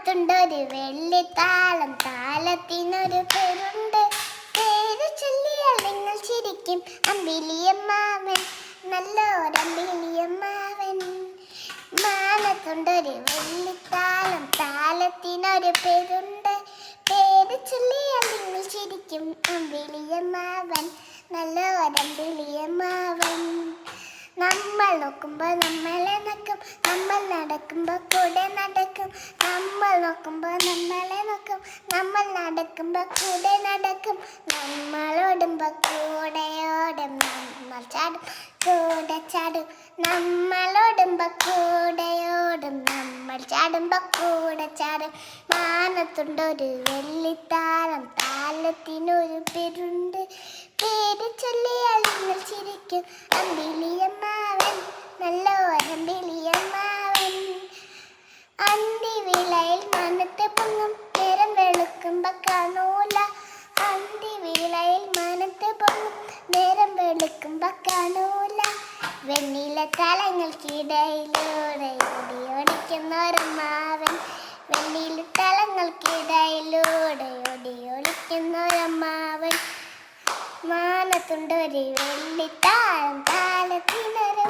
മാനത്തുണ്ടൊരു വെള്ളിത്താളം, താളത്തിനൊരു പേരുണ്ട്. പേര് ചൊല്ലിയാൽ നിങ്ങൾ ചിരിക്കും. അമ്പിളിയമ്മാവൻ, നല്ലൊരമ്പിളിയമ്മാവൻ. മാനത്തുണ്ടൊരു വെള്ളിത്താളം, താളത്തിനൊരു പേരുണ്ട്. പേര് ചൊല്ലിയാൽ നിങ്ങൾ ചിരിക്കും. അമ്പിളിയമ്മാവൻ, നല്ലൊരമ്പിളിയമ്മാവൻ. നമ്മൾ നോക്കുമ്പോൾ നമ്മളെ നോക്കും, നമ്മൾ നടക്കുമ്പോൾ കൂടെ നടക്കും. നമ്മൾ നോക്കുമ്പോൾ നമ്മളെ നോക്കും, നമ്മൾ നടക്കുമ്പോൾ കൂടെ നടക്കും. നമ്മൾ ഓടുമ്പോൾ കൂടെ ഓടും, നമ്മൾ ചാടും കൂടെ ചാടും. നമ്മൾ ഓടുമ്പോൾ കൂടെ ഓടും, നമ്മൾ ചാടുമ്പോൾ കൂടെ ചാടും. മാനത്തുണ്ടൊരു വെള്ളിത്താളം, താളത്തിനൊരു പേരുണ്ട്. പേര് ചൊല്ലിയാൽ നിങ്ങൾ ചിരിക്കും. അമ്പിളിയമ്മാവൻ, നല്ലൊരമ്പിളിയമ്മാവൻ. അന്തിവേളയിൽ മാനത്തെ പൊങ്ങും, നേരം വെളുക്കുമ്പോ കാണൂല. അന്തിവേളയിൽ മാനത്തെ പൊങ്ങും, നേരം വെളുക്കുമ്പോ കാണൂല. വെണ്ണില തലങ്ങൾക്കിടയിലൂടെ ഓടി ഓടിക്കുന്നൊരമ്മാവൻ. വെണ്ണില തലങ്ങൾക്കിടയിലൂടെ ഓടി ഓടിക്കുന്നൊരമ്മാവൻ. മാനത്തുണ്ടൊരു വെള്ളിത്താളം, താളത്തിനൊരു